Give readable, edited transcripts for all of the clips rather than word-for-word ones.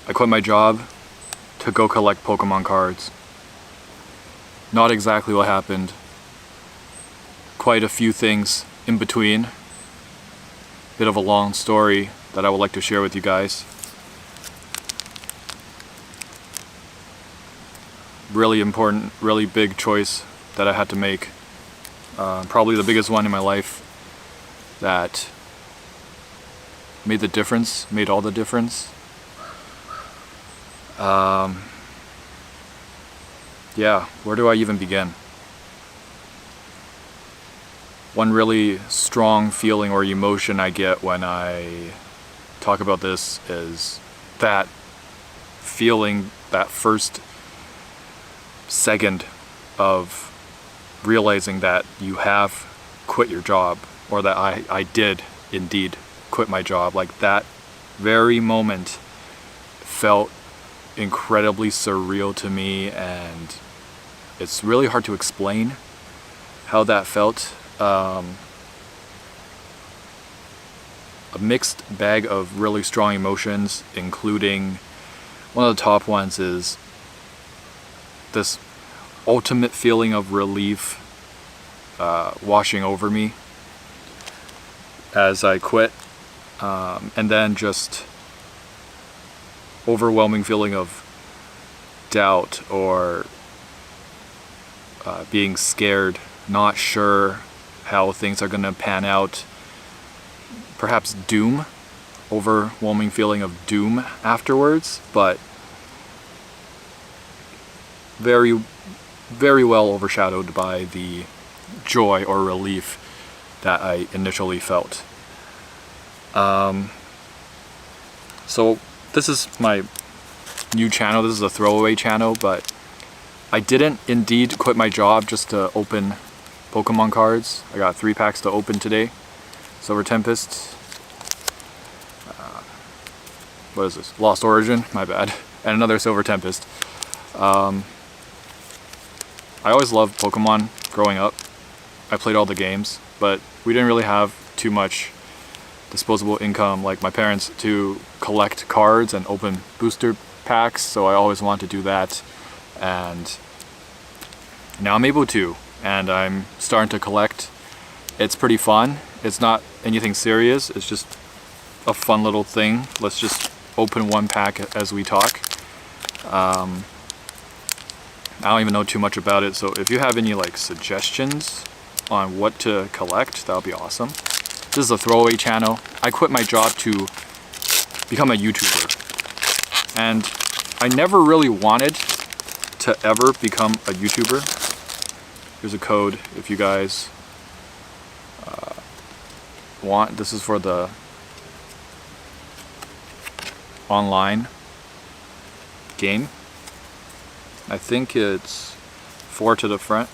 I quit my job to go collect Pokemon cards. Not exactly what happened. Quite a few things in between. Bit of a long story that I would like to share with you guys. Really important, really big choice that I had to make. Probably the biggest one in my life that made the difference, made all the difference. Yeah, where do I even begin? One really strong feeling or emotion I get when I talk about this is that feeling, that first second of realizing that you have quit your job, or that I did indeed quit my job. Like, that very moment felt incredibly surreal to me, and it's really hard to explain how that felt. A mixed bag of really strong emotions, including one of the top ones is this ultimate feeling of relief washing over me as I quit, and then just overwhelming feeling of doubt or being scared, not sure how things are going to pan out. Perhaps doom, overwhelming feeling of doom afterwards, but very, very well overshadowed by the joy or relief that I initially felt. So this is my new channel. This is a throwaway channel, but I didn't indeed quit my job just to open Pokemon cards. I got 3 packs to open today. Silver Tempest. What is this? Lost Origin, my bad. And another Silver Tempest. I always loved Pokemon growing up. I played all the games, but we didn't really have too much disposable income like my parents to collect cards and open booster packs, so I always wanted to do that. And now I'm able to, and I'm starting to collect. It's pretty fun. It's not anything serious, it's just a fun little thing. Let's just open one pack as we talk. I don't even know too much about it, so if you have any like suggestions on what to collect, that would be awesome. This is a throwaway channel. I quit my job to become a YouTuber, and I never really wanted to ever become a YouTuber. Here's a code if you guys want. This is for the online game. I think it's 4 to the front.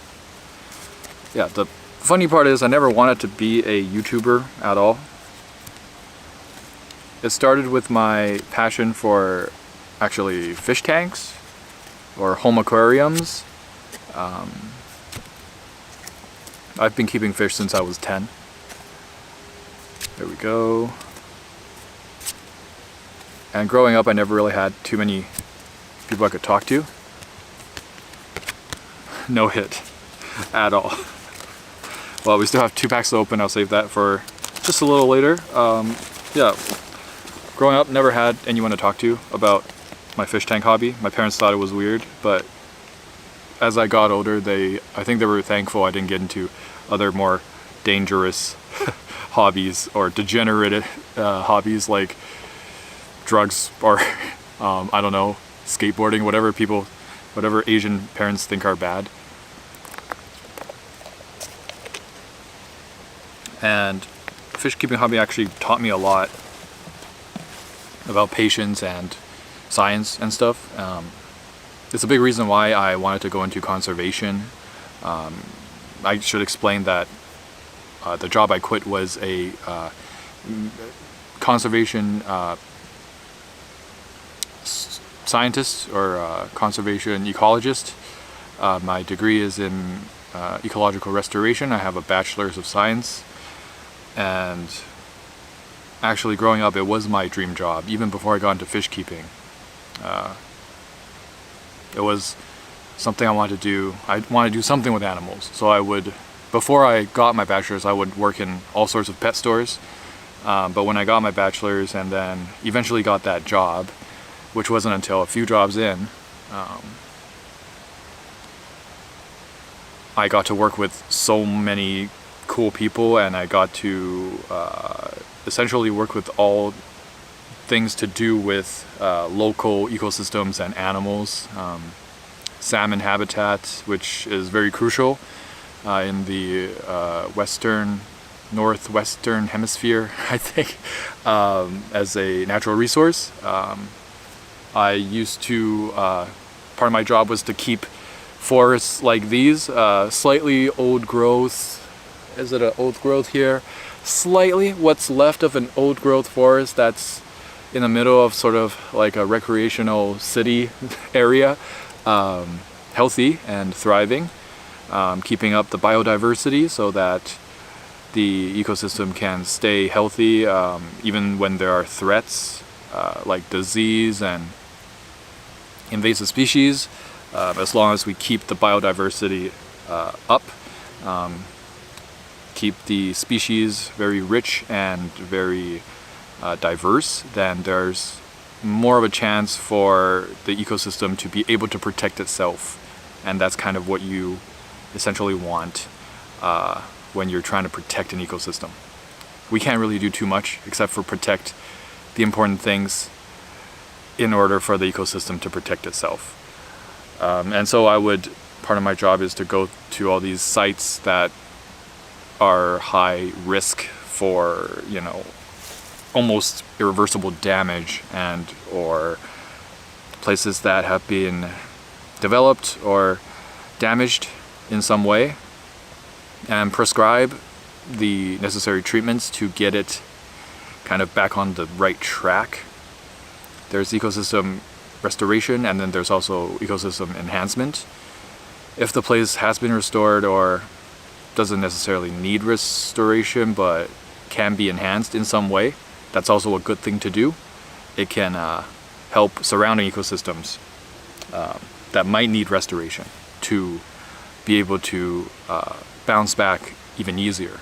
Yeah, the funny part is I never wanted to be a YouTuber at all. It started with my passion for actually fish tanks or home aquariums. I've been keeping fish since I was 10. There we go. And growing up, I never really had too many people I could talk to. No hit at all. Well, we still have 2 packs to open. I'll save that for just a little later. Yeah, growing up, never had anyone to talk to about my fish tank hobby. My parents thought it was weird, but as I got older, I think they were thankful I didn't get into other more dangerous hobbies or degenerate hobbies like drugs or I don't know, skateboarding, whatever Asian parents think are bad. And the fish keeping hobby actually taught me a lot about patience and science and stuff. It's a big reason why I wanted to go into conservation. I should explain that the job I quit was a conservation scientist or conservation ecologist. My degree is in ecological restoration. I have a bachelor's of science, and actually growing up it was my dream job even before I got into fish keeping. It was something I wanted to do. I wanted to do something with animals. So I would, before I got my bachelor's, I would work in all sorts of pet stores. But when I got my bachelor's and then eventually got that job, which wasn't until a few jobs in, I got to work with so many cool people, and I got to essentially work with all things to do with local ecosystems and animals. Salmon habitat, which is very crucial in the northwestern hemisphere, I think, as a natural resource. I used to, part of my job was to keep forests like these, slightly old growth. Is it an old growth here? Slightly what's left of an old growth forest that's in the middle of sort of like a recreational city area, healthy and thriving, keeping up the biodiversity so that the ecosystem can stay healthy even when there are threats like disease and invasive species. As long as we keep the biodiversity up, keep the species very rich and very diverse, then there's more of a chance for the ecosystem to be able to protect itself. And that's kind of what you essentially want when you're trying to protect an ecosystem. We can't really do too much except for protect the important things in order for the ecosystem to protect itself. And so part of my job is to go to all these sites that are high risk for, almost irreversible damage, and or places that have been developed or damaged in some way, and prescribe the necessary treatments to get it kind of back on the right track. There's ecosystem restoration, and then there's also ecosystem enhancement. If the place has been restored or doesn't necessarily need restoration but can be enhanced in some way, that's also a good thing to do. It can help surrounding ecosystems that might need restoration to be able to bounce back even easier.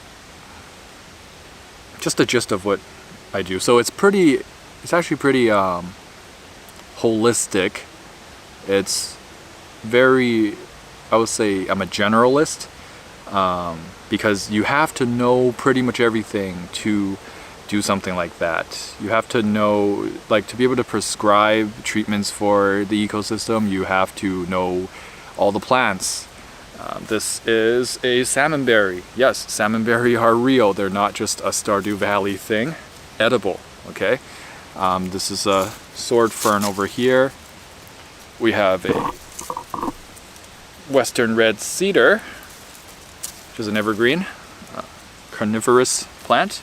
Just the gist of what I do. So it's actually pretty holistic. It's very, I would say I'm a generalist, because you have to know pretty much everything to do something like that. You have to know, like, to be able to prescribe treatments for the ecosystem, you have to know all the plants. This is a salmonberry. Yes, salmonberry are real. They're not just a Stardew Valley thing. Edible, okay? This is a sword fern over here. We have a western red cedar, which is an evergreen, carnivorous plant.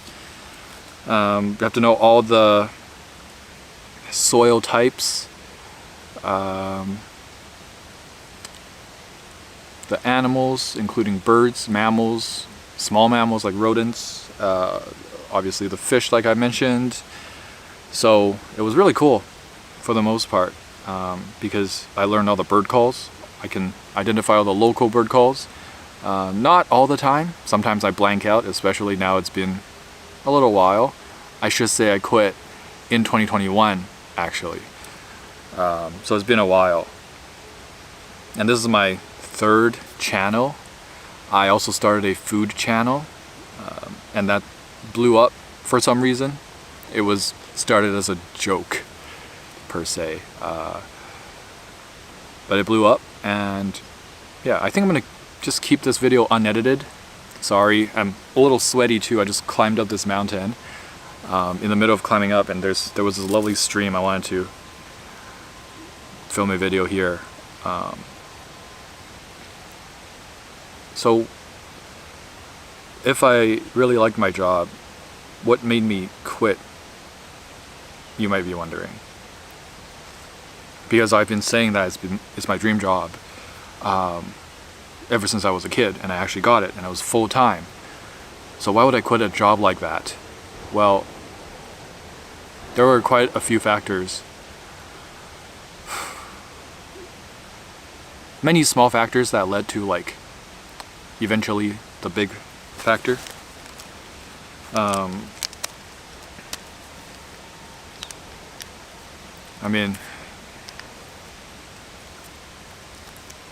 You have to know all the soil types, the animals, including birds, mammals, small mammals like rodents, obviously the fish like I mentioned. So it was really cool for the most part, because I learned all the bird calls. I can identify all the local bird calls. Not all the time. Sometimes I blank out, especially now it's been a little while. I should say I quit in 2021, actually. So it's been a while. And this is my third channel. I also started a food channel, and that blew up for some reason. It was started as a joke, per se. But it blew up, and yeah, I think I'm gonna just keep this video unedited. Sorry, I'm a little sweaty too. I just climbed up this mountain in the middle of climbing up, and there was this lovely stream. I wanted to film a video here. So if I really liked my job, what made me quit, you might be wondering. Because I've been saying that it's my dream job ever since I was a kid, and I actually got it, and it was full-time. So why would I quit a job like that? Well, there were quite a few factors. many small factors that led to like eventually the big factor. I mean,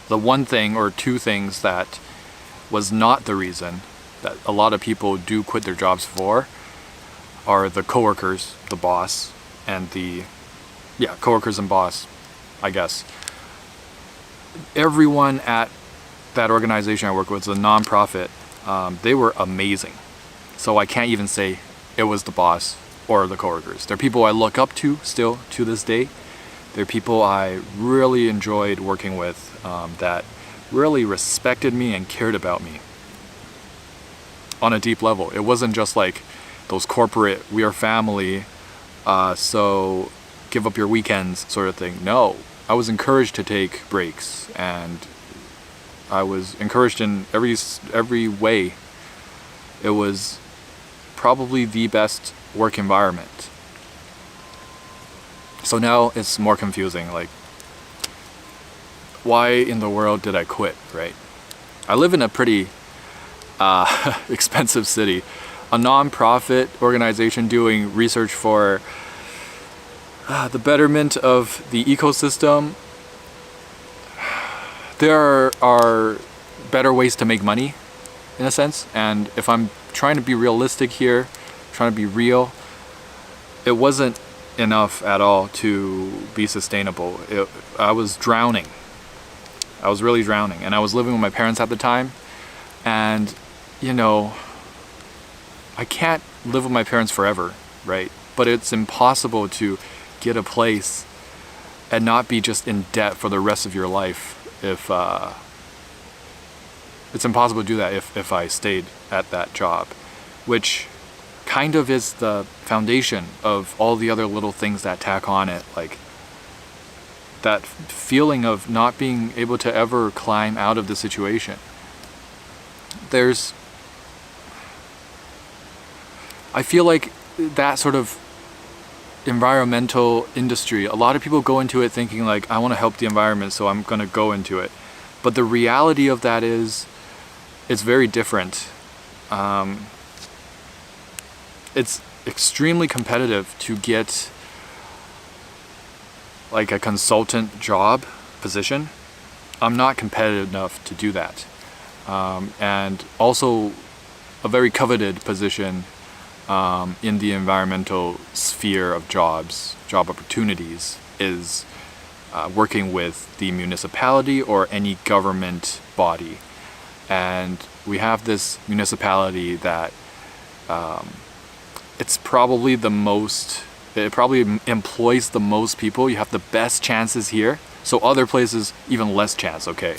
the one thing or two things that was not the reason that a lot of people do quit their jobs for are the coworkers, the boss, and coworkers and boss, I guess. Everyone at that organization I work with, it's a nonprofit, they were amazing. So I can't even say it was the boss or the coworkers. They're people I look up to still to this day. They're people I really enjoyed working with, that really respected me and cared about me on a deep level. It wasn't just like those corporate, we are family, so give up your weekends sort of thing. No, I was encouraged to take breaks, and I was encouraged in every way. It was probably the best work environment. So now it's more confusing, like, why in the world did I quit, right? I live in a pretty expensive city. A non-profit organization doing research for the betterment of the ecosystem. There are better ways to make money, in a sense, and if I'm trying to be realistic here, trying to be real, it wasn't enough at all to be sustainable. I was drowning. I was really drowning, and I was living with my parents at the time, and you know, I can't live with my parents forever, right? But it's impossible to get a place and not be just in debt for the rest of your life. If it's impossible to do that if I stayed at that job, which kind of is the foundation of all the other little things that tack on it, like that feeling of not being able to ever climb out of the situation. I feel like that sort of environmental industry, a lot of people go into it thinking like, I want to help the environment, so I'm going to go into it. But the reality of that is, it's very different. It's extremely competitive to get like a consultant job position. I'm not competitive enough to do that. And also a very coveted position in the environmental sphere of job opportunities is working with the municipality or any government body. And we have this municipality that it probably employs the most people. You have the best chances here. So other places, even less chance, okay?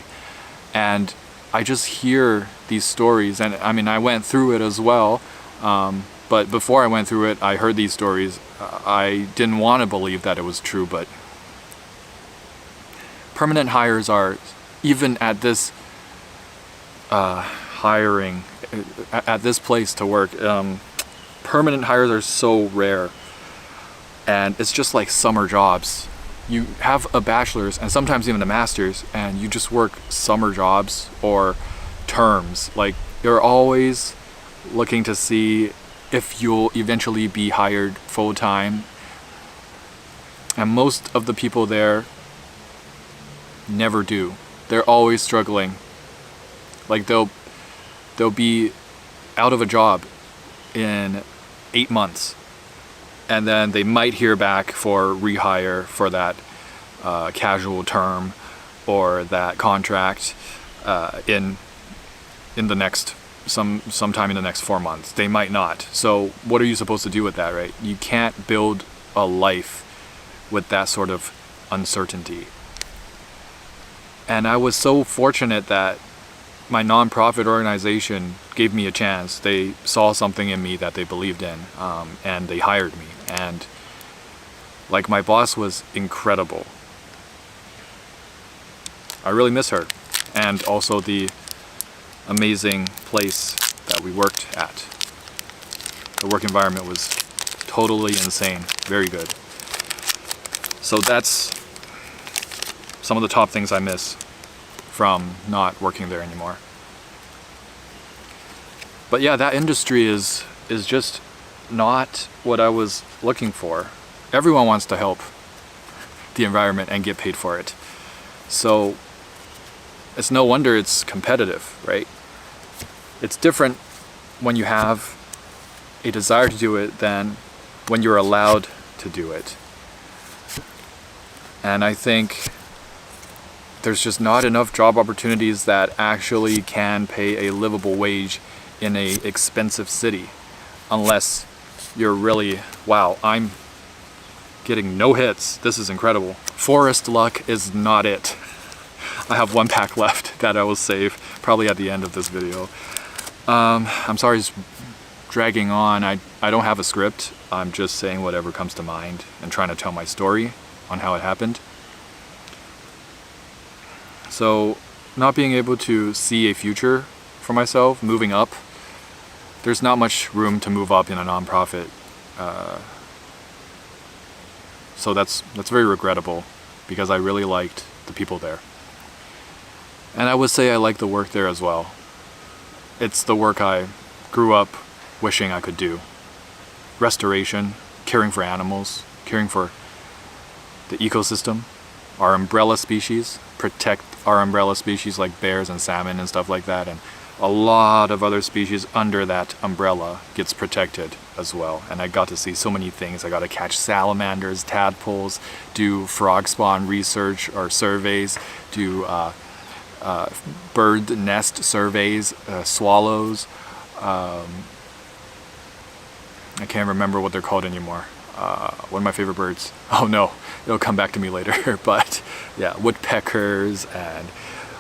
And I just hear these stories, and I mean, I went through it as well. But before I went through it, I heard these stories. I didn't want to believe that it was true, but permanent hires are, even at this hiring, at this place to work, permanent hires are so rare. And it's just like summer jobs. You have a bachelor's and sometimes even a master's, and you just work summer jobs or terms. Like, you're always looking to see if you'll eventually be hired full-time. And most of the people there never do. They're always struggling. Like, they'll be out of a job in 8 months, and then they might hear back for rehire for that casual term or that contract in the next sometime in the next 4 months. They might not. So what are you supposed to do with that, right? You can't build a life with that sort of uncertainty. And I was so fortunate that my nonprofit organization gave me a chance. They saw something in me that they believed in, and they hired me. And like, my boss was incredible. I really miss her, and also the amazing place that we worked at. The work environment was totally insane, very good. So that's some of the top things I miss. from not working there anymore. But yeah, that industry is just not what I was looking for. Everyone wants to help the environment and get paid for it. So it's no wonder it's competitive, right? It's different when you have a desire to do it than when you're allowed to do it. And I think there's just not enough job opportunities that actually can pay a livable wage in a expensive city, unless you're really, wow, I'm getting no hits, this is incredible. Forest luck is not it. I have 1 pack left that I will save probably at the end of this video. I'm sorry it's dragging on. I don't have a script. I'm just saying whatever comes to mind and trying to tell my story on how it happened. So not being able to see a future for myself, moving up, there's not much room to move up in a nonprofit. So that's very regrettable because I really liked the people there. And I would say I like the work there as well. It's the work I grew up wishing I could do. Restoration, caring for animals, caring for the ecosystem, our umbrella species, protect our umbrella species like bears and salmon and stuff like that, and a lot of other species under that umbrella gets protected as well. And I got to see so many things. I got to catch salamanders, tadpoles, do frog spawn research or surveys, do bird nest surveys, swallows. I can't remember what they're called anymore. One of my favorite birds. Oh no, it'll come back to me later. But yeah, woodpeckers and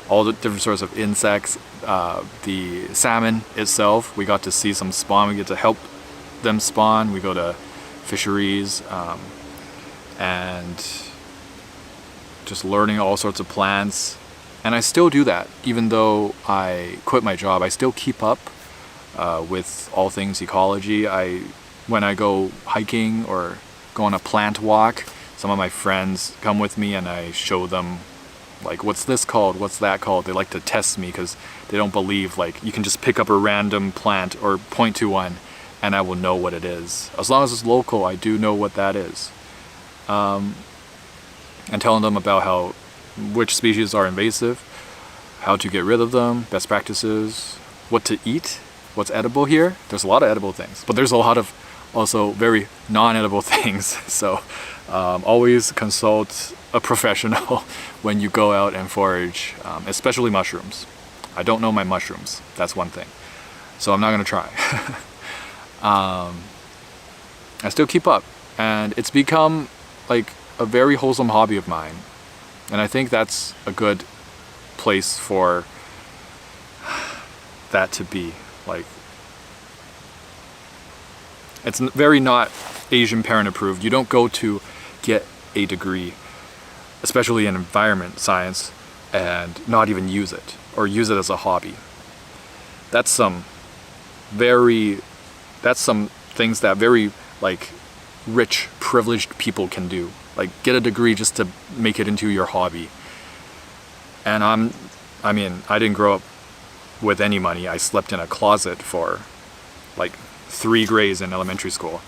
all the different sorts of insects. The salmon itself, we got to see some spawn. We get to help them spawn. We go to fisheries and just learning all sorts of plants. And I still do that, even though I quit my job. I still keep up with all things ecology. When I go hiking or go on a plant walk, some of my friends come with me and I show them, like, what's this called? What's that called? They like to test me because they don't believe, like, you can just pick up a random plant or point to one and I will know what it is. As long as it's local, I do know what that is. And telling them about which species are invasive, how to get rid of them, best practices, what to eat, what's edible here. There's a lot of edible things, but there's a lot of also very non-edible things. So always consult a professional when you go out and forage, especially mushrooms. I don't know my mushrooms, that's one thing. So I'm not gonna try. I still keep up, and it's become like a very wholesome hobby of mine. And I think that's a good place for that to be. Like, it's very not Asian parent approved. You don't go to get a degree, especially in environment science, and not even use it, or use it as a hobby. That's some things that very, like, rich, privileged people can do. Like, get a degree just to make it into your hobby. And I mean, I didn't grow up with any money. I slept in a closet for like 3 grades in elementary school.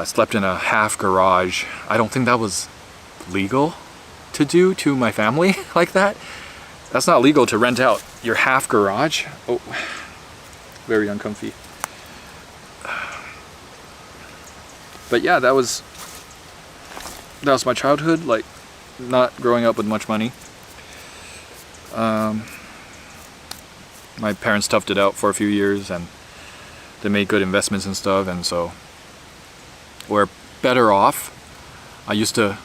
Slept in a half garage. I don't think that was legal to do to my family like that. That's not legal to rent out your half garage. Oh, very uncomfy. But yeah, that was my childhood, like, not growing up with much money. My parents toughed it out for a few years and they made good investments and stuff, and so we're better off. I used to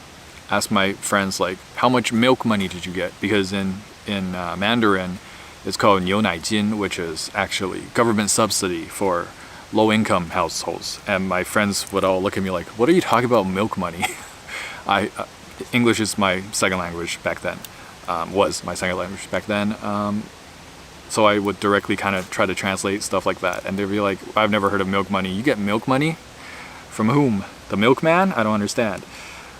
ask my friends, like, how much milk money did you get? Because in Mandarin it's called 牛奶金, which is actually government subsidy for low-income households. And my friends would all look at me like, what are you talking about, milk money? English is my second language back then, was my second language back then. So I would directly kind of try to translate stuff like that. And they'd be like, I've never heard of milk money. You get milk money? From whom? The milkman? I don't understand.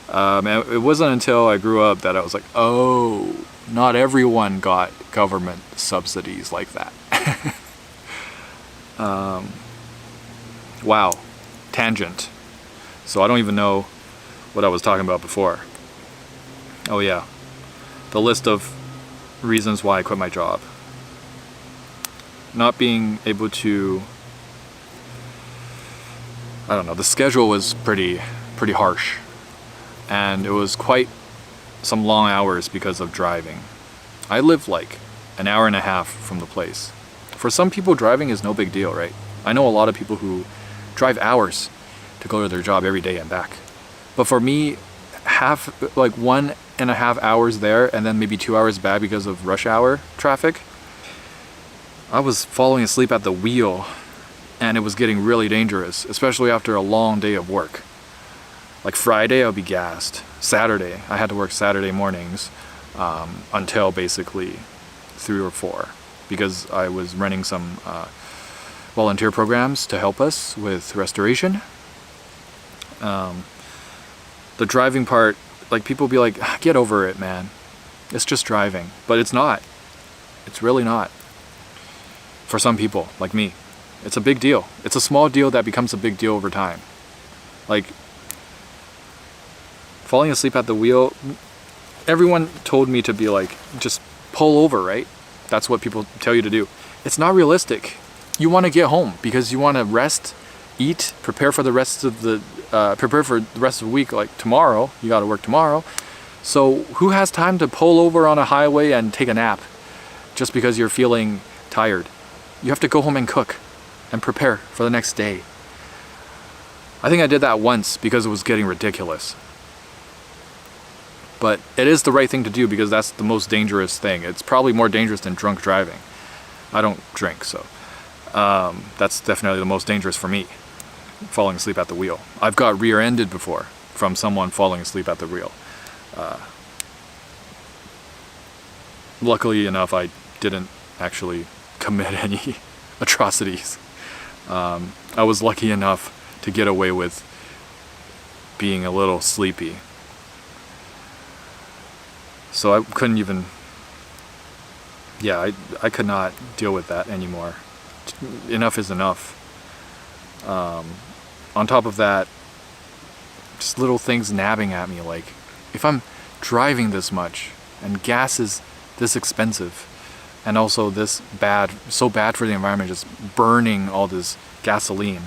And it wasn't until I grew up that I was like, oh, not everyone got government subsidies like that. Wow, tangent. So I don't even know what I was talking about before. Oh yeah, the list of reasons why I quit my job. Not being able to, I don't know, the schedule was pretty harsh. And it was quite some long hours because of driving. I live like an hour and a half from the place. For some people, driving is no big deal, right? I know a lot of people who drive hours to go to their job every day and back. But for me, 1.5 hours there and then maybe 2 hours back because of rush hour traffic, I was falling asleep at the wheel and it was getting really dangerous, especially after a long day of work. Like Friday, I'll be gassed. Saturday, I had to work Saturday mornings until basically 3 or 4 because I was running some volunteer programs to help us with restoration. The driving part, like people be like, get over it, man. It's just driving. But it's not. It's really not. For some people, like me. It's a big deal. It's a small deal that becomes a big deal over time. Like, falling asleep at the wheel, everyone told me to be like, just pull over, right? That's what people tell you to do. It's not realistic. You want to get home because you want to rest, eat, prepare for the rest of the week. Like tomorrow, you got to work tomorrow. So who has time to pull over on a highway and take a nap just because you're feeling tired? You have to go home and cook and prepare for the next day. I think I did that once because it was getting ridiculous. But it is the right thing to do because that's the most dangerous thing. It's probably more dangerous than drunk driving. I don't drink, so that's definitely the most dangerous for me, falling asleep at the wheel. I've got rear-ended before from someone falling asleep at the wheel. Luckily enough, I didn't actually commit any atrocities. I was lucky enough to get away with being a little sleepy. So I couldn't even, I could not deal with that anymore. Enough is enough. On top of that, just little things nabbing at me, like if I'm driving this much and gas is this expensive and also so bad for the environment, just burning all this gasoline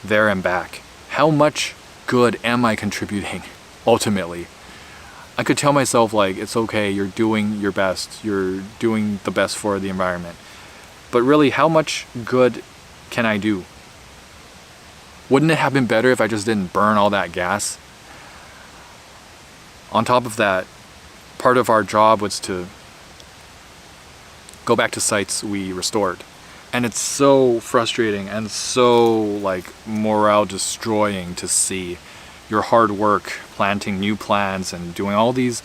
there and back, how much good am I contributing ultimately? I could tell myself like, it's okay, you're doing your best, you're doing the best for the environment. But really, how much good can I do? Wouldn't it have been better if I just didn't burn all that gas? On top of that, part of our job was to go back to sites we restored. And it's so frustrating and so like morale destroying to see your hard work planting new plants and doing all these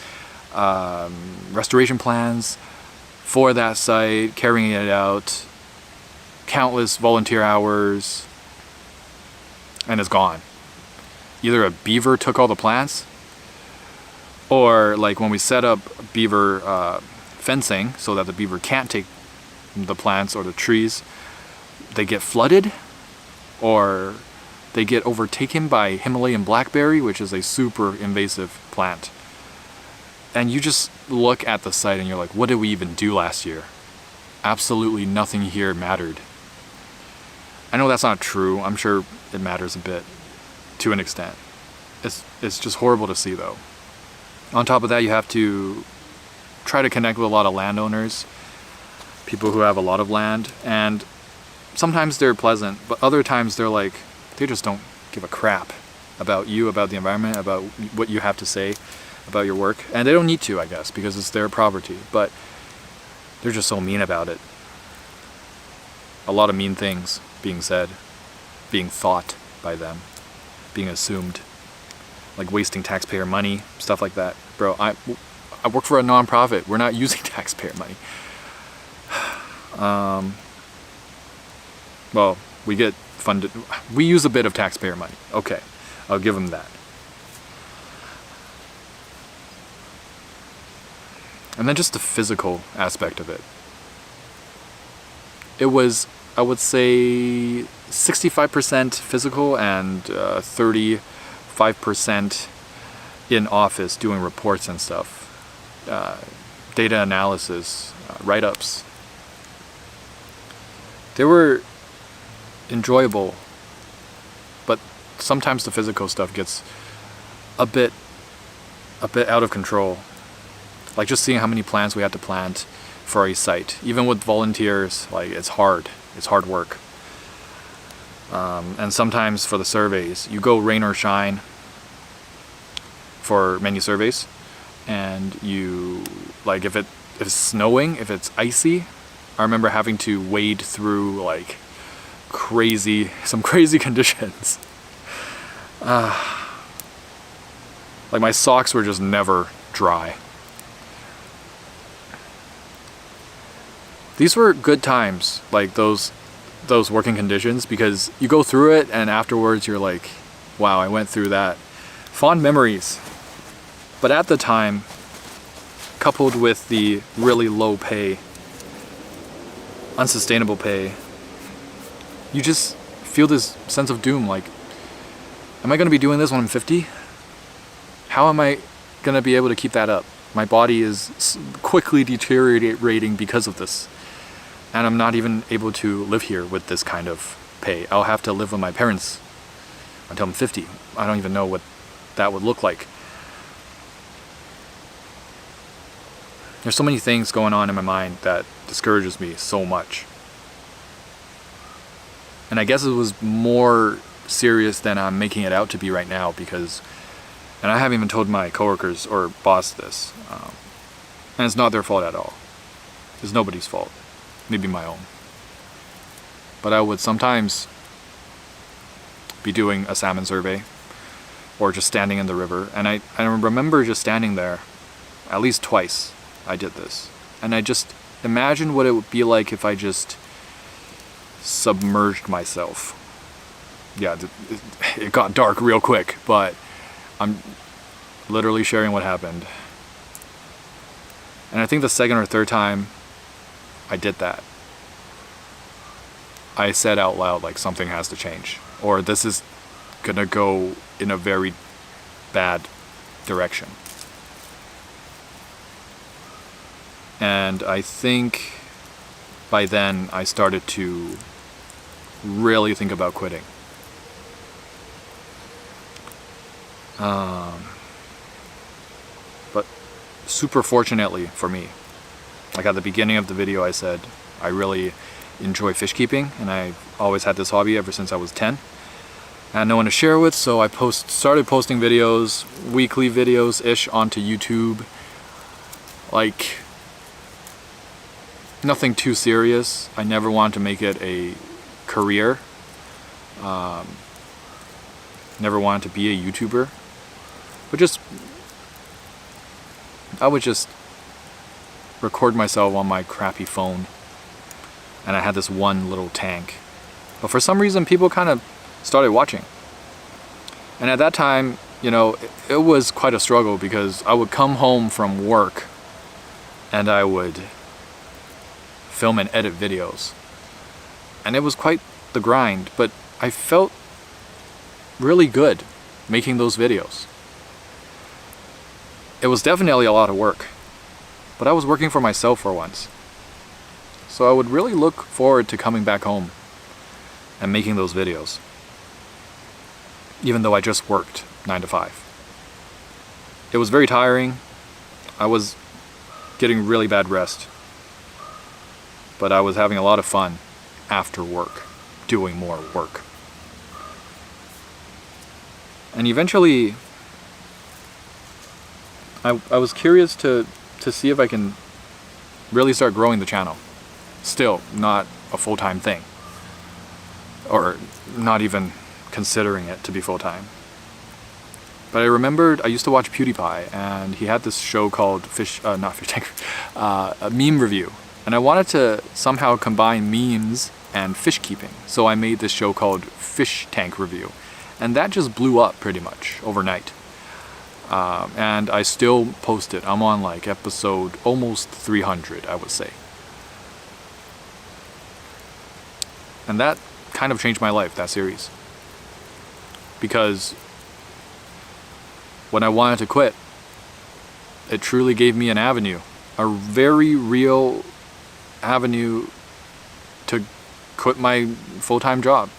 restoration plans for that site, carrying it out, countless volunteer hours, and it's gone. Either a beaver took all the plants, or like when we set up beaver fencing so that the beaver can't take the plants or the trees, they get flooded, or they get overtaken by Himalayan blackberry, which is a super invasive plant. And you just look at the site and you're like, what did we even do last year? Absolutely nothing here mattered. I know that's not true. I'm sure it matters a bit to an extent. It's just horrible to see though. On top of that, you have to try to connect with a lot of landowners, people who have a lot of land, and sometimes they're pleasant, but other times they're like, they just don't give a crap about you, about the environment, about what you have to say about your work. And they don't need to, I guess, because it's their property, but they're just so mean about it. A lot of mean things being said, being thought by them, being assumed, like wasting taxpayer money, stuff like that. Bro, I work for a non-profit. We're not using taxpayer money. Well, we get funded. We use a bit of taxpayer money. Okay, I'll give them that. And then just the physical aspect of it. It was, I would say, 65% physical and 35% in office doing reports and stuff. Data analysis, write-ups. They were enjoyable, but sometimes the physical stuff gets a bit out of control. Like just seeing how many plants we had to plant for a site. Even with volunteers, like it's hard work. And sometimes for the surveys, you go rain or shine for many surveys, and you, like if it's snowing, if it's icy, I remember having to wade through like some crazy conditions. Like my socks were just never dry. These were good times, like those working conditions, because you go through it and afterwards you're like, wow, I went through that. Fond memories. But at the time, coupled with the really low pay, unsustainable pay, you just feel this sense of doom, like, am I going to be doing this when I'm 50? How am I going to be able to keep that up? My body is quickly deteriorating because of this. And I'm not even able to live here with this kind of pay. I'll have to live with my parents until I'm 50. I don't even know what that would look like. There's so many things going on in my mind that discourages me so much. And I guess it was more serious than I'm making it out to be right now, because, and I haven't even told my coworkers or boss this, and it's not their fault at all. It's nobody's fault. Maybe my own. But I would sometimes be doing a salmon survey or just standing in the river, and I remember just standing there at least twice. I did this, and I just imagined what it would be like if I just submerged myself. Yeah, it got dark real quick, but I'm literally sharing what happened. And I think the second or third time I did that, I said out loud, like, something has to change, or this is gonna go in a very bad direction. And I think by then I started to really think about quitting. But super fortunately for me, like at the beginning of the video I said I really enjoy fish keeping, and I've always had this hobby ever since I was 10. I had no one to share with, so I started posting videos, weekly videos-ish, onto YouTube. Like, nothing too serious. I never wanted to make it a career. Never wanted to be a YouTuber. But I would just record myself on my crappy phone. And I had this one little tank. But for some reason, people kind of started watching. And at that time, you know, it was quite a struggle, because I would come home from work and I would film and edit videos. And it was quite the grind, but I felt really good making those videos. It was definitely a lot of work, but I was working for myself for once. So I would really look forward to coming back home and making those videos, even though I just worked 9 to 5. It was very tiring. I was getting really bad rest, but I was having a lot of fun after work, doing more work. And eventually, I was curious to see if I can really start growing the channel. Still not a full-time thing, or not even considering it to be full-time. But I remembered I used to watch PewDiePie, and he had this show called a meme review. And I wanted to somehow combine memes and fish keeping. So I made this show called Fish Tank Review. And that just blew up pretty much overnight. And I still post it. I'm on like episode almost 300, I would say. And that kind of changed my life, that series. Because when I wanted to quit, it truly gave me an avenue, a very real avenue to quit my full-time job.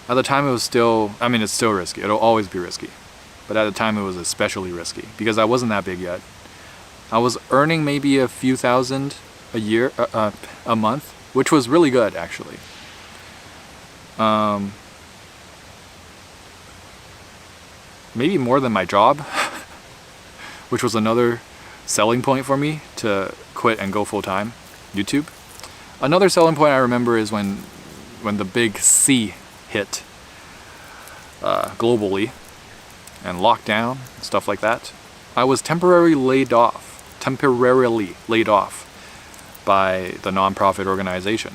At the time it was still, I mean, it's still risky. It'll always be risky. But at the time it was especially risky because I wasn't that big yet. I was earning maybe a few thousand a year, a month, which was really good actually. Maybe more than my job, which was another selling point for me to quit and go full-time YouTube. Another selling point I remember is when the big C hit globally and lockdown, stuff like that. I was temporarily laid off by the nonprofit organization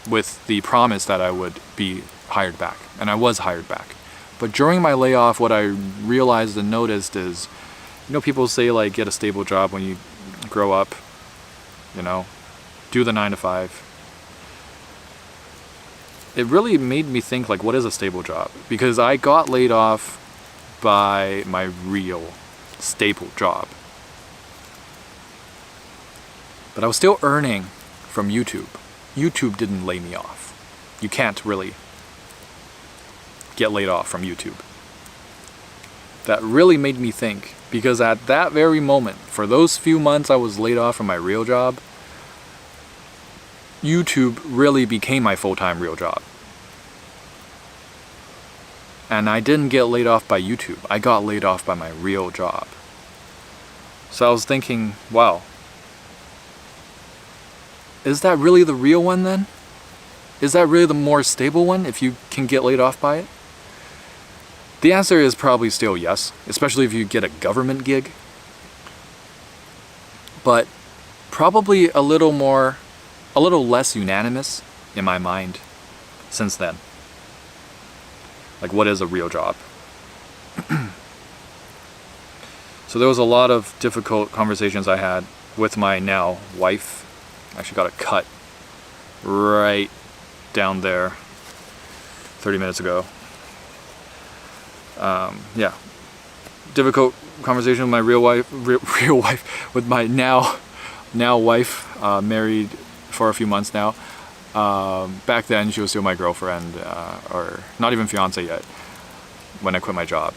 with the promise that I would be hired back, and I was hired back. But during my layoff, what I realized and noticed is, people say like get a stable job when you grow up, do the 9 to 5. It really made me think like, what is a stable job? Because I got laid off by my real stable job. But I was still earning from YouTube. YouTube didn't lay me off. You can't really get laid off from YouTube. That really made me think, because at that very moment, for those few months I was laid off from my real job, YouTube really became my full-time real job. And I didn't get laid off by YouTube. I got laid off by my real job. So I was thinking, wow, is that really the real one then? Is that really the more stable one if you can get laid off by it? The answer is probably still yes, especially if you get a government gig. But probably a little less unanimous in my mind since then. Like, what is a real job? So there was a lot of difficult conversations I had with my now wife. I actually got a cut right down there 30 minutes ago. Yeah, difficult conversation with my real wife, with my now wife, married for a few months now. Back then she was still my girlfriend, or not even fiance yet, when I quit my job.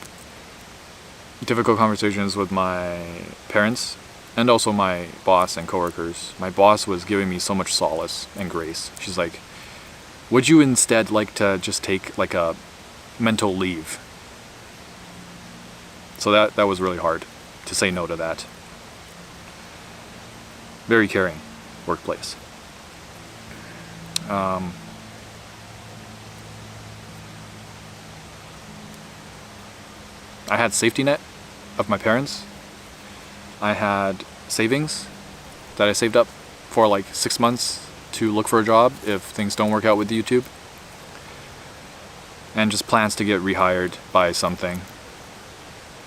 Difficult conversations with my parents and also my boss and coworkers. My boss was giving me so much solace and grace. She's like, would you instead like to just take like a mental leave? So that was really hard to say no to that. Very caring workplace. I had safety net of my parents. I had savings that I saved up for like 6 months to look for a job if things don't work out with YouTube. And just plans to get rehired by something.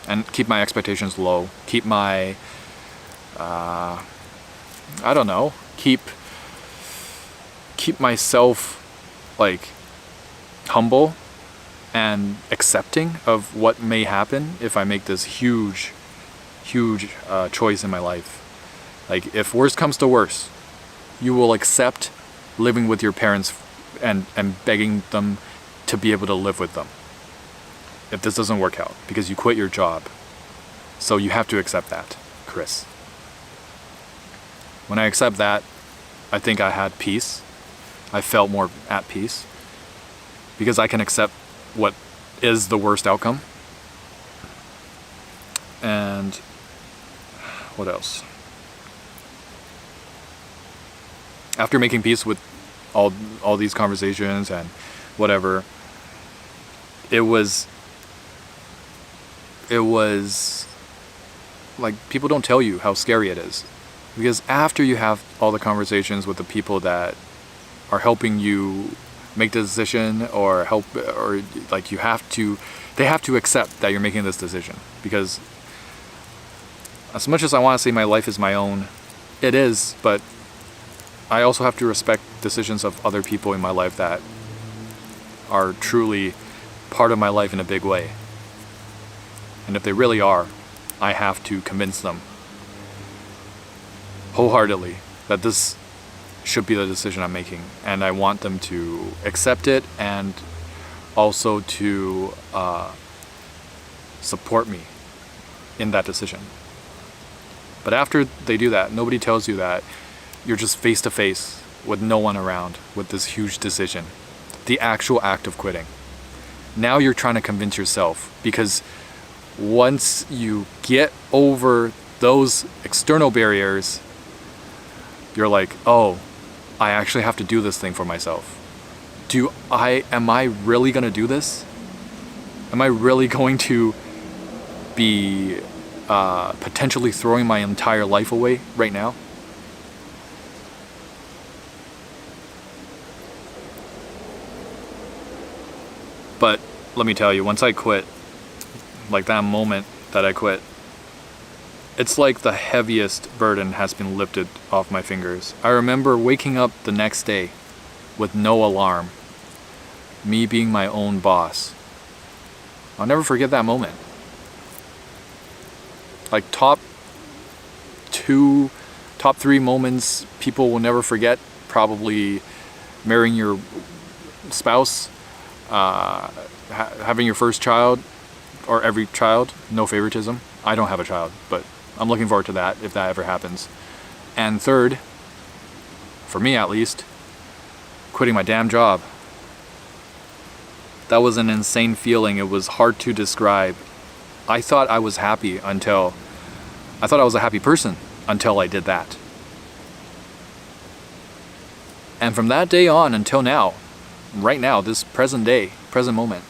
And keep my expectations low. Keep my, keep myself like humble and accepting of what may happen if I make this huge choice in my life. Like, if worst comes to worst, you will accept living with your parents and begging them to be able to live with them if this doesn't work out, because you quit your job. So you have to accept that, Chris. When I accept that, I think I had peace. I felt more at peace because I can accept what is the worst outcome. And what else? After making peace with all these conversations and whatever, it was like, people don't tell you how scary it is, because after you have all the conversations with the people that are helping you make the decision, or like you have to they have to accept that you're making this decision, because as much as I want to say my life is my own, it is, but I also have to respect decisions of other people in my life that are truly part of my life in a big way. And if they really are, I have to convince them wholeheartedly that this should be the decision I'm making, and I want them to accept it and also to support me in that decision. But after they do that, nobody tells you that you're just face to face with no one around with this huge decision, the actual act of quitting. Now you're trying to convince yourself, because once you get over those external barriers, you're like, oh, I actually have to do this thing for myself. Am I really gonna do this? Am I really going to be potentially throwing my entire life away right now? But let me tell you, once I quit, like that moment that I quit, it's like the heaviest burden has been lifted off my fingers. I remember waking up the next day with no alarm, me being my own boss. I'll never forget that moment. Like top 3 moments people will never forget, probably marrying your spouse, having your first child, or every child, no favoritism. I don't have a child, but I'm looking forward to that if that ever happens. And third, for me at least, quitting my damn job. That was an insane feeling. It was hard to describe. I thought I was a happy person until I did that. And from that day on until now, right now, this present moment,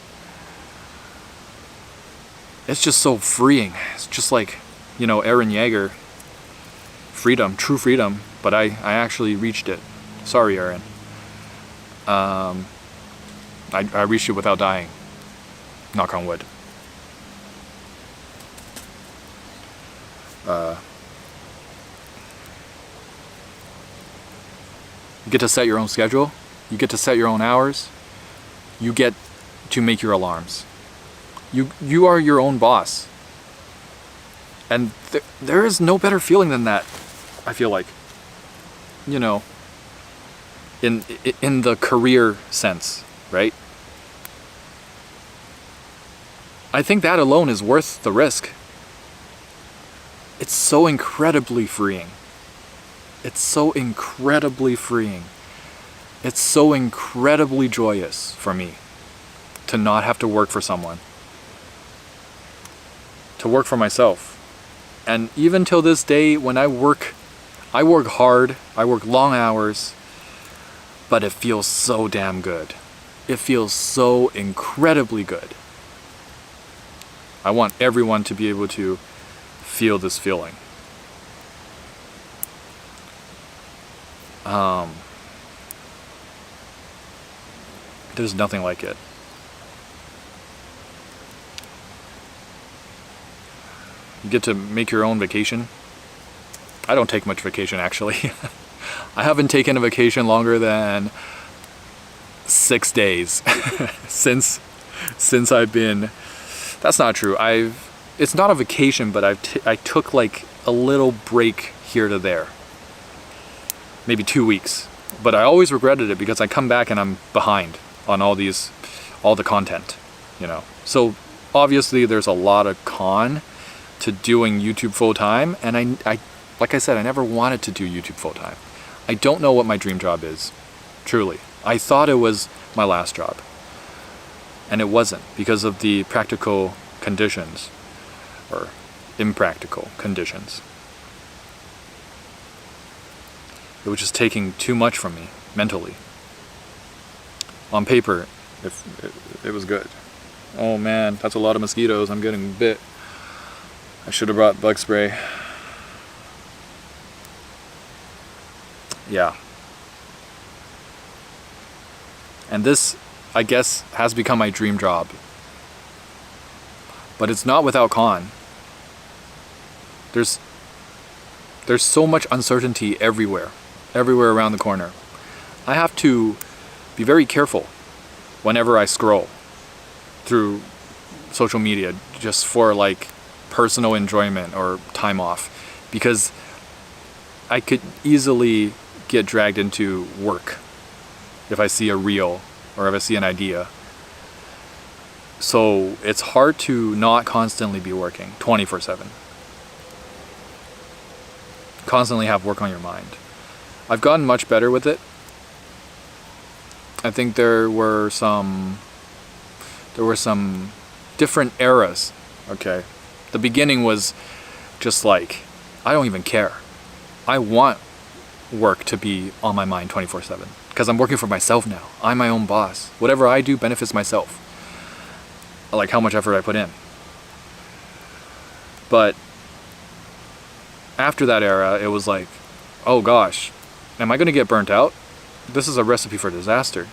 it's just so freeing. It's just like, Eren Yeager, freedom, true freedom, but I actually reached it. Sorry, Eren. I reached it without dying. Knock on wood. You get to set your own schedule. You get to set your own hours. You get to make your alarms. You are your own boss. And there is no better feeling than that, I feel like. In the career sense, right? I think that alone is worth the risk. It's so incredibly freeing. It's so incredibly freeing. It's so incredibly joyous for me to not have to work for someone. To work for myself. And even till this day, when I work hard, I work long hours, but it feels so damn good. It feels so incredibly good. I want everyone to be able to feel this feeling. There's nothing like it. You get to make your own vacation. I don't take much vacation, actually. I haven't taken a vacation longer than 6 days since I've been. That's not true. It's not a vacation, but I took like a little break here to there. Maybe 2 weeks. But I always regretted it because I come back and I'm behind on all the content, So obviously there's a lot of con to doing YouTube full time, and I like I said, I never wanted to do YouTube full time. I don't know what my dream job is, truly. I thought it was my last job, and it wasn't, because of the practical conditions, or impractical conditions. It was just taking too much from me, mentally. On paper, it was good. Oh man, that's a lot of mosquitoes. I'm getting bit. I should have brought bug spray. Yeah. And this, I guess, has become my dream job. but it's not without con. There's so much uncertainty everywhere around the corner. I have to be very careful whenever I scroll through social media just for like personal enjoyment or time off, because I could easily get dragged into work if I see a reel or if I see an idea. So it's hard to not constantly be working 24/7. Constantly have work on your mind. I've gotten much better with it. I think there were some different eras. Okay. The beginning was just like, I don't even care. I want work to be on my mind 24/7 because I'm working for myself now. I'm my own boss. Whatever I do benefits myself. I like how much effort I put in. But after that era, it was like, oh gosh, am I going to get burnt out? This is a recipe for disaster.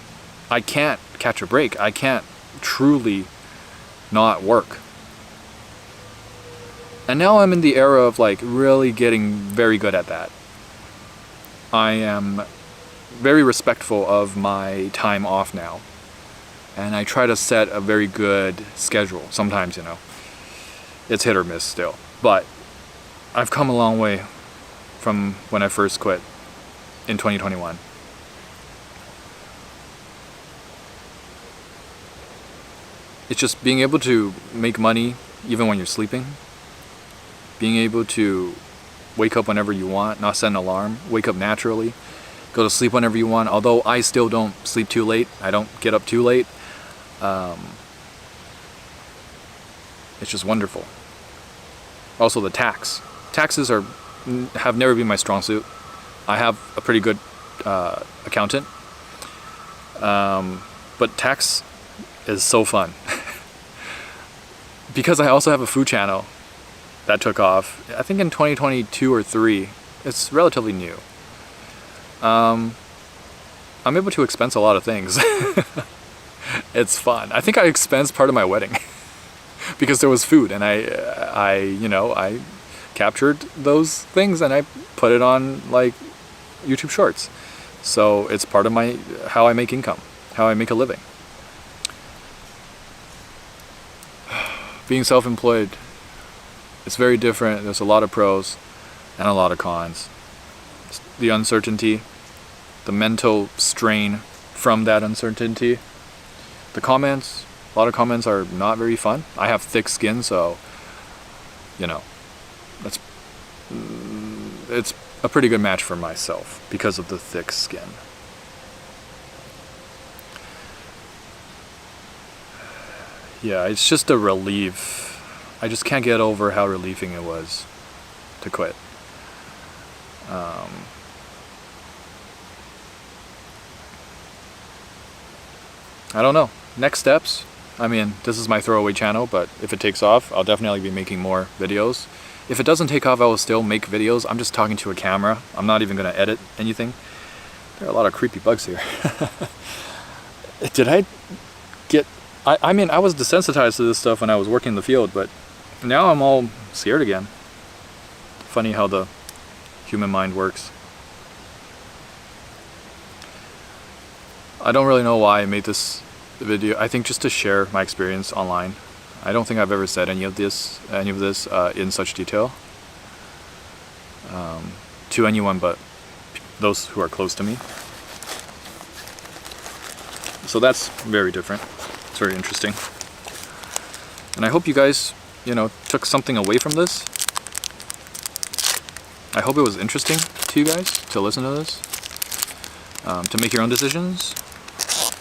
I can't catch a break. I can't truly not work. And now I'm in the era of like really getting very good at that. I am very respectful of my time off now. And I try to set a very good schedule. Sometimes, you know, it's hit or miss still. But I've come a long way from when I first quit in 2021. It's just being able to make money even when you're sleeping. Being able to wake up whenever you want, not set an alarm, wake up naturally, go to sleep whenever you want. Although I still don't sleep too late, I don't get up too late. It's just wonderful. Also the taxes have never been my strong suit. I have a pretty good accountant, but tax is so fun. Because I also have a food channel that took off, I think in 2022 or 3. It's relatively new. I'm able to expense a lot of things. It's fun. I think I expensed part of my wedding because there was food, and I captured those things and I put it on like YouTube Shorts. So it's part of how I make income, how I make a living. Being self-employed, it's very different. There's a lot of pros and a lot of cons. The uncertainty, the mental strain from that uncertainty. The comments, a lot of comments are not very fun. I have thick skin, so, you know, it's a pretty good match for myself because of the thick skin. Yeah, it's just a relief. I just can't get over how relieving it was to quit. I don't know. Next steps, I mean, this is my throwaway channel, but if it takes off, I'll definitely be making more videos. If it doesn't take off, I will still make videos. I'm just talking to a camera. I'm not even going to edit anything. There are a lot of creepy bugs here. Did I get... I mean, I was desensitized to this stuff when I was working in the field, but now I'm all scared again. Funny how the human mind works. I don't really know why I made this video. I think just to share my experience online. I don't think I've ever said any of this in such detail to anyone but those who are close to me. So that's very different. It's very interesting. And I hope you guys, took something away from this. I hope it was interesting to you guys to listen to this, to make your own decisions.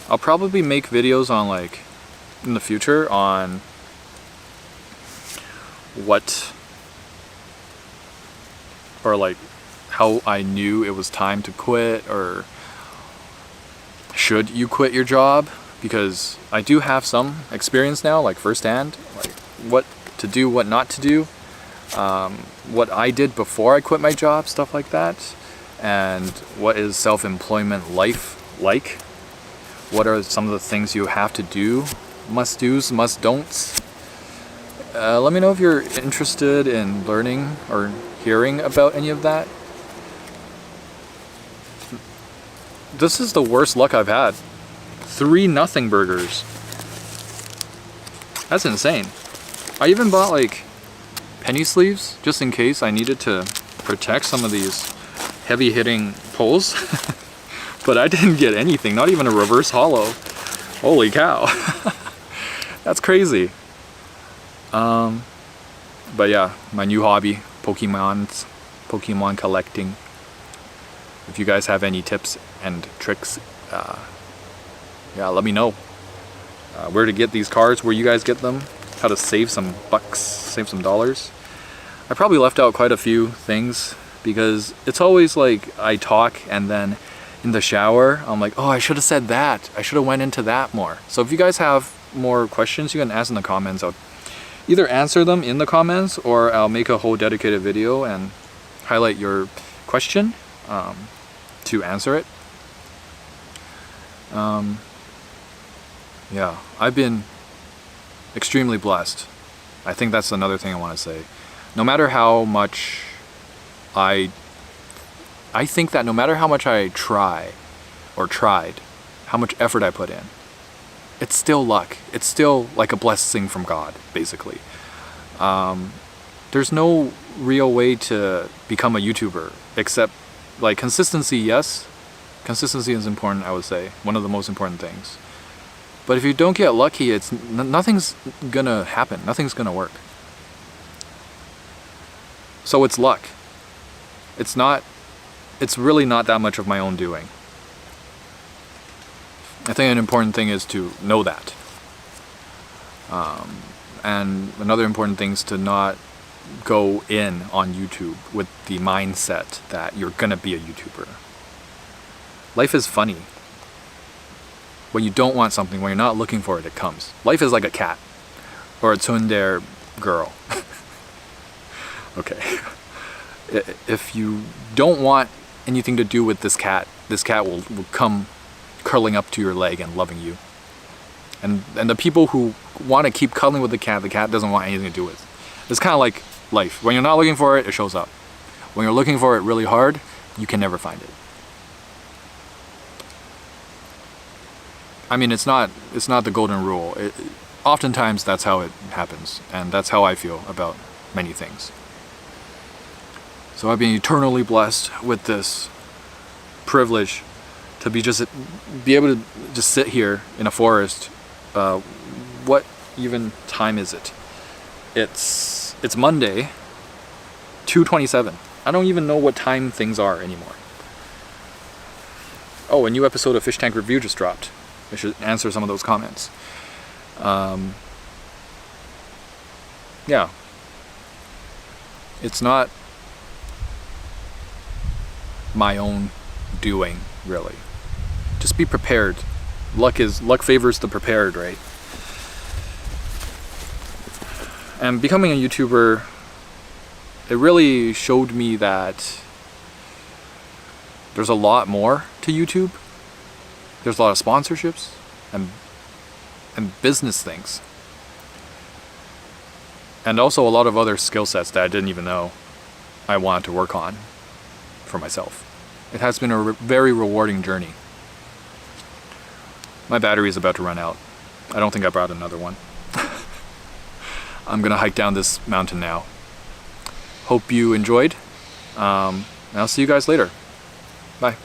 I'll probably make videos on in the future on how I knew it was time to quit, or should you quit your job, because I do have some experience now, firsthand, what to do, what not to do, what I did before I quit my job, stuff like that, and what is self-employment life like. What are some of the things you have to do, must-dos, must-don'ts, Let me know if you're interested in learning or hearing about any of that. This is the worst luck I've had. 3-0 burgers. That's insane. I even bought like penny sleeves just in case I needed to protect some of these heavy hitting pulls. But I didn't get anything, not even a reverse hollow. Holy cow. That's crazy. But yeah, my new hobby, Pokemon collecting. If you guys have any tips and tricks, yeah, let me know. Where to get these cards, where you guys get them, how to save some bucks, save some dollars. I probably left out quite a few things because it's always like I talk and then in the shower, I'm like, oh, I should have said that. I should have went into that more. So if you guys have more questions, you can ask in the comments. I'll either answer them in the comments or I'll make a whole dedicated video and highlight your question to answer it. Yeah, I've been extremely blessed. I think that's another thing I want to say. No matter how much I think that no matter how much I try or tried, how much effort I put in, it's still luck. It's still like a blessing from God, basically. There's no real way to become a YouTuber except like consistency, yes. Consistency is important, I would say. One of the most important things. But if you don't get lucky, it's nothing's gonna happen. Nothing's gonna work. So it's luck. It's really not that much of my own doing. I think an important thing is to know that. And another important thing is to not go in on YouTube with the mindset that you're gonna be a YouTuber. Life is funny. When you don't want something, when you're not looking for it, it comes. Life is like a cat or a tsundere girl. Okay. If you don't want anything to do with this cat will come curling up to your leg and loving you. And the people who want to keep cuddling with the cat doesn't want anything to do with. It's kind of like life. When you're not looking for it, it shows up. When you're looking for it really hard, you can never find it. I mean, it's not the golden rule. Oftentimes that's how it happens, and that's how I feel about many things. So I've been eternally blessed with this privilege to be able to just sit here in a forest. What even time is it? It's Monday, 2:27. I don't even know what time things are anymore. Oh, a new episode of Fish Tank Review just dropped. I should answer some of those comments. Yeah. It's not my own doing, really. Just be prepared. Luck favors the prepared, right? And becoming a YouTuber, it really showed me that there's a lot more to YouTube. There's a lot of sponsorships and business things. And also a lot of other skill sets that I didn't even know I wanted to work on for myself. It has been a very rewarding journey. My battery is about to run out. I don't think I brought another one. I'm gonna hike down this mountain now. Hope you enjoyed. And I'll see you guys later. Bye.